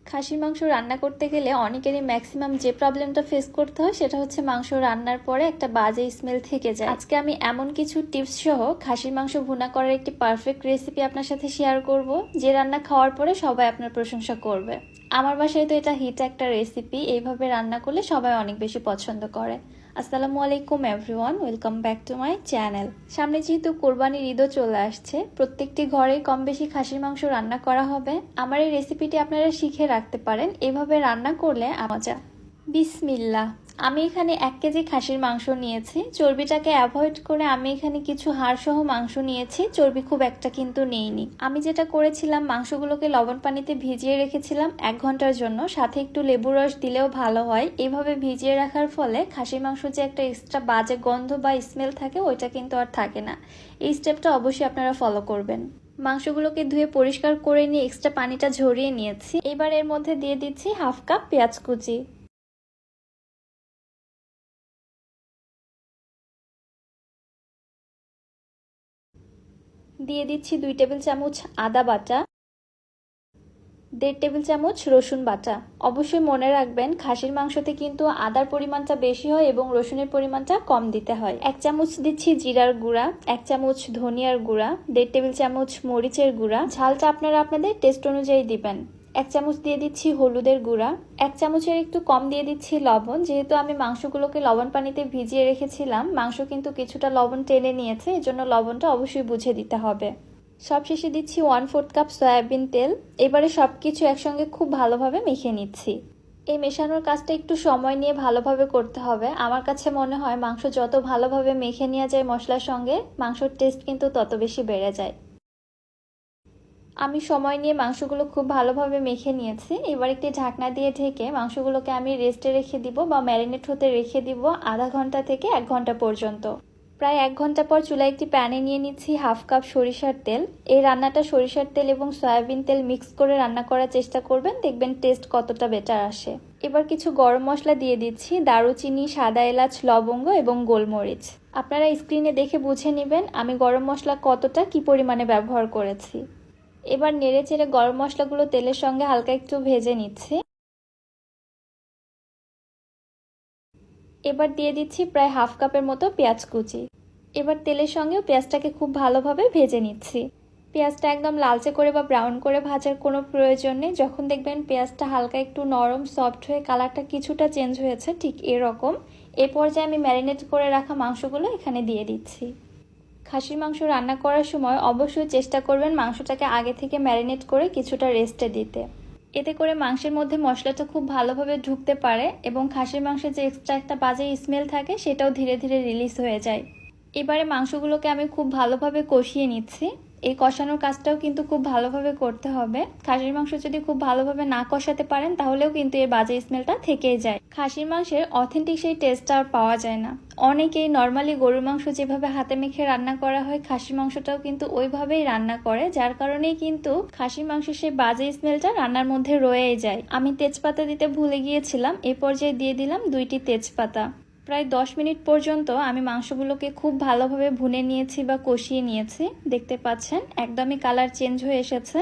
খাসির মাংস রান্না করতে গেলে অনেকেরই ম্যাক্সিমাম যে প্রবলেমটা ফেস করতে হয় সেটা হচ্ছে মাংস রান্নার পরে একটা বাজে স্মেল থেকে যায়। আজকে আমি এমন কিছু টিপস সহ খাসির মাংস ভুনা করার একটি পারফেক্ট রেসিপি আপনার সাথে শেয়ার করব, যে রান্না খাওয়ার পরে সবাই আপনার প্রশংসা করবে। আমার বাসায় তো এটা হিট একটা রেসিপি, এইভাবে রান্না করলে সবাই অনেক বেশি পছন্দ করে। আসসালামু আলাইকুম everyone, welcome back to my channel. সামনে যেহেতু কোরবানির ঈদও চলে আসছে, প্রত্যেকটি ঘরে কম বেশি খাসির মাংস রান্না করা হবে। আমার এই রেসিপিটি আপনারা শিখে রাখতে পারেন, এভাবে রান্না করলে মজা। বিসমিল্লাহ। আমি এখানে 1 কেজি খাসির মাংস নিয়েছি। চর্বিটাকে অ্যাভয়েড করে আমি এখানে কিছু হাড়সহ মাংস নিয়েছি, চর্বি খুব একটা কিন্তু নেইনি। আমি যেটা করেছিলাম, মাংসগুলোকে লবণ পানিতে ভিজিয়ে রেখেছিলাম 1 ঘন্টার জন্য, সাথে একটু লেবু রস দিলেও ভালো হয়। এইভাবে ভিজিয়ে রাখার ফলে খাসির মাংস যে একটা এক্সট্রা বাজে গন্ধ বা স্মেল থাকে, ওইটা কিন্তু আর থাকে না। এই স্টেপটা অবশ্যই আপনারা ফলো করবেন। মাংসগুলোকে ধুয়ে পরিষ্কার করে নিয়ে এক্সট্রা পানিটা ঝরিয়ে নিয়েছি। এবার এর মধ্যে দিয়ে দিচ্ছি 1/2 কাপ পেঁয়াজ কুচি, দিয়ে দিচ্ছি 2 টেবিল চামচ আদা বাটা, 1.5 টেবিল চামচ রসুন বাটা। অবশ্যই মনে রাখবেন, খাসির মাংসতে কিন্তু আদার পরিমাণটা বেশি হয় এবং রসুনের পরিমাণটা কম দিতে হয়। 1 চামচ দিচ্ছি জিরার গুঁড়া, 1 চামচ ধনিয়ার গুঁড়া, 1.5 টেবিল চামচ মরিচের গুঁড়া। ঝালটা আপনারা আপনাদের টেস্ট অনুযায়ী দিবেন। 1 চামচ দিয়ে দিচ্ছি হলুদের গুঁড়া, 1 চামচের একটু কম দিয়ে দিচ্ছি লবণ। যেহেতু আমি মাংসগুলোকে লবণ পানিতে ভিজিয়ে রেখেছিলাম, মাংস কিন্তু কিছুটা লবণ টেনে নিয়েছে, এজন্য লবণটা অবশ্যই বুঝে দিতে হবে। সবশেষে দিচ্ছি 1/4 কাপ সয়াবিন তেল। এবারে সবকিছু একসঙ্গে খুব ভালোভাবে মেখে নিচ্ছি। এই মেশানোর কাজটা একটু সময় নিয়ে ভালোভাবে করতে হবে। আমার কাছে মনে হয় মাংস যত ভালোভাবে মেখে নেওয়া যায় মশলার সঙ্গে, মাংসর টেস্ট কিন্তু তত বেশি বেড়ে যায়। আমি সময় নিয়ে মাংসগুলো খুব ভালোভাবে মেখে নিয়েছি। এবার একটি ঢাকনা দিয়ে ঢেকে মাংসগুলোকে আমি রেস্টে রেখে দিব বা ম্যারিনেট হতে রেখে দিব আধা ঘন্টা থেকে 1 ঘন্টা পর্যন্ত। প্রায় 1 ঘন্টা পর চুলায় একটি প্যানে নিয়ে নিচ্ছি 1/2 কাপ সরিষার তেল। এই রান্নাটা সরিষার তেল এবং সয়াবিন তেল মিক্স করে রান্না করার চেষ্টা করবেন, দেখবেন টেস্ট কতটা বেটার আসে। এবার কিছু গরম মশলা দিয়ে দিচ্ছি, দারুচিনি, সাদা এলাচ, লবঙ্গ এবং গোলমরিচ। আপনারা স্ক্রিনে দেখে বুঝে নেবেন আমি গরম মশলা কতটা কি পরিমাণে ব্যবহার করেছি। এবার নেড়ে চেড়ে গরম মশলাগুলো তেলের সঙ্গে হালকা একটু ভেজে নিচ্ছি। এবার দিয়ে দিচ্ছি প্রায় 1/2 কাপের মতো পেঁয়াজ কুচি। এবার তেলের সঙ্গেও পেঁয়াজটাকে খুব ভালোভাবে ভেজে নিচ্ছি। পেঁয়াজটা একদম লালচে করে বা ব্রাউন করে ভাজার কোনো প্রয়োজন নেই। যখন দেখবেন পেঁয়াজটা হালকা একটু নরম সফট হয়ে কালারটা কিছুটা চেঞ্জ হয়েছে, ঠিক এরকম। এ পর্যায়ে আমি ম্যারিনেট করে রাখা মাংসগুলো এখানে দিয়ে দিচ্ছি। খাসির মাংস রান্না করার সময় অবশ্যই চেষ্টা করবেন মাংসটাকে আগে থেকে ম্যারিনেট করে কিছুটা রেস্টে দিতে। এতে করে মাংসের মধ্যে মশলাটা খুব ভালোভাবে ঢুকতে পারে এবং খাসির মাংসের যে এক্সট্রা একটা বাজে স্মেল থাকে সেটাও ধীরে ধীরে রিলিজ হয়ে যায়। এবারে মাংসগুলোকে আমি খুব ভালোভাবে কষিয়ে নিচ্ছি। এই কষানোর কাজটাও কিন্তু খুব ভালোভাবে করতে হবে। খাসির মাংস যদি খুব ভালোভাবে না কষাতে পারেন তাহলেও কিন্তু এর বাজে স্মেলটা থেকেই যায়। খাসির মাংসের অথেন্টিক সেই টেস্টটা আর পাওয়া যায় না। অনেকেই নর্মালি গরুর মাংস যেভাবে হাতে মেখে রান্না করা হয়, খাসির মাংসটাও কিন্তু ওইভাবেই রান্না করে, যার কারণেই কিন্তু খাসির মাংসের সেই বাজে স্মেলটা রান্নার মধ্যে রয়েই যায়। আমি তেজপাতা দিতে ভুলে গিয়েছিলাম, এ পর্যায়ে দিয়ে দিলাম 2টি তেজপাতা। প্রায় 10 মিনিট পর্যন্ত আমি মাংসগুলোকে খুব ভালোভাবে ভুনে নিয়েছি বা কষিয়ে নিয়েছি। দেখতে পাচ্ছেন একদমই কালার চেঞ্জ হয়ে এসেছে।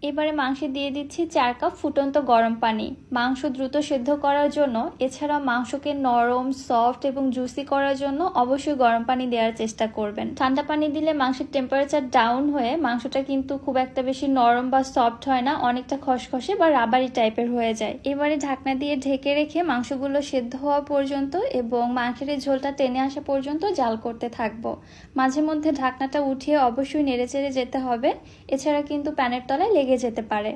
এবারে মাংসে দিয়ে দিচ্ছি 4 কাপ ফুটন্ত গরম পানি, মাংস দ্রুত সেদ্ধ করার জন্য। এছাড়া মাংসকে নরম, সফট এবং জুসি করার জন্য অবশ্যই গরম পানি দেওয়ার চেষ্টা করবেন। ঠান্ডা পানি দিলে মাংসের টেম্পারেচার ডাউন হয়ে মাংসটা কিন্তু খুব একটা বেশি নরম বা সফট হয় না, অনেকটা খসখসে বা রাবারি টাইপের হয়ে যায়। এবারে ঢাকনা দিয়ে ঢেকে রেখে মাংসগুলো সেদ্ধ হওয়া পর্যন্ত এবং মাংসের ঝোলটা টেনে আসা পর্যন্ত জাল করতে থাকবো। মাঝে মধ্যে ঢাকনাটা উঠিয়ে অবশ্যই নেড়েচেড়ে যেতে হবে, এছাড়া কিন্তু প্যানের তলায় লেগে যেতে পারে।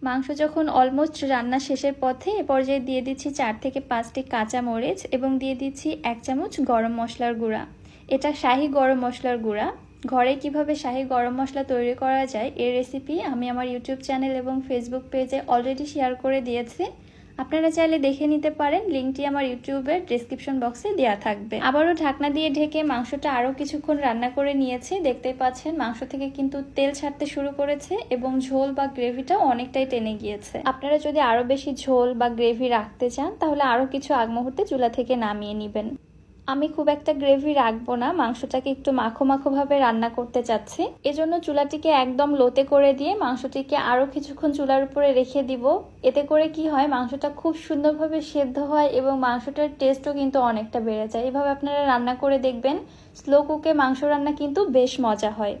মাংস যখন অলমোস্ট রান্না শেষের পথে, এ পর্যায়ে দিয়ে দিচ্ছি 4 থেকে 5টি কাঁচা মরিচ এবং দিয়ে দিচ্ছি 1 চামচ গরম মশলার গুঁড়া। এটা শাহি গরম মশলার গুঁড়া। ঘরে কিভাবে শাহি গরম মশলা তৈরি করা যায় এর রেসিপি আমি আমার ইউটিউব চ্যানেল এবং ফেসবুক পেজে অলরেডি শেয়ার করে দিয়েছি, আপনারা চাইলে দেখে নিতে পারেন। লিঙ্কটি আমার ইউটিউবের ডেসক্রিপশন বক্সে দেওয়া থাকবে। আবারও ঢাকনা দিয়ে ঢেকে মাংসটা আরও কিছুক্ষণ রান্না করে নিয়েছি। দেখতেই পাচ্ছেন মাংস থেকে কিন্তু তেল ছাড়তে শুরু করেছে এবং ঝোল বা গ্রেভিটাও অনেকটাই টেনে গিয়েছে। আপনারা যদি আরও বেশি ঝোল বা গ্রেভি রাখতে চান তাহলে আরও কিছু আগ মুহূর্তে চুলা থেকে নামিয়ে নেবেন। আমি খুব একটা গ্রেভি রাখবো না, মাংসটাকে একটু মাখো মাখো ভাবে রান্না করতে চাচ্ছি। এজন্য চুলাটিকে একদম লোতে করে দিয়ে মাংসটিকে আরো কিছুক্ষণ চুলার উপরে রেখে দিব। এতে করে কি হয়, মাংসটা খুব সুন্দরভাবে সেদ্ধ হয় এবং মাংসটার টেস্টও কিন্তু অনেকটা বেড়ে যায়। এভাবে আপনারা রান্না করে দেখবেন, স্লো কুকে মাংস রান্না কিন্তু বেশ মজা হয়।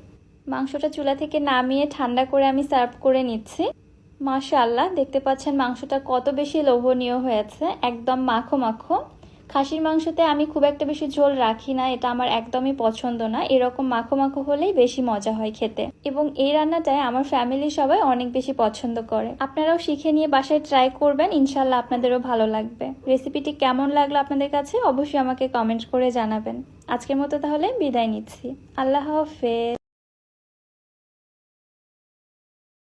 মাংসটা চুলা থেকে নামিয়ে ঠান্ডা করে আমি সার্ভ করে নিচ্ছি। মাশাআল্লাহ, দেখতে পাচ্ছেন মাংসটা কত বেশি লোভনীয় হয়েছে, একদম মাখো মাখো। খাসির মাংসতে আমি খুব একটা বেশি ঝোল রাখি না, এটা আমার একদমই পছন্দ না। এরকম মাখো মাখো হলেই বেশি মজা হয় খেতে, এবং এই রান্নাটাই আমার ফ্যামিলির সবাই অনেক বেশি পছন্দ করে। আপনারাও শিখে নিয়ে বাসায় ট্রাই করবেন, ইনশাল্লাহ আপনাদেরও ভালো লাগবে। রেসিপিটি কেমন লাগলো আপনাদের কাছে অবশ্যই আমাকে কমেন্ট করে জানাবেন। আজকের মতো তাহলে বিদায় নিচ্ছি। আল্লাহ হাফেজ।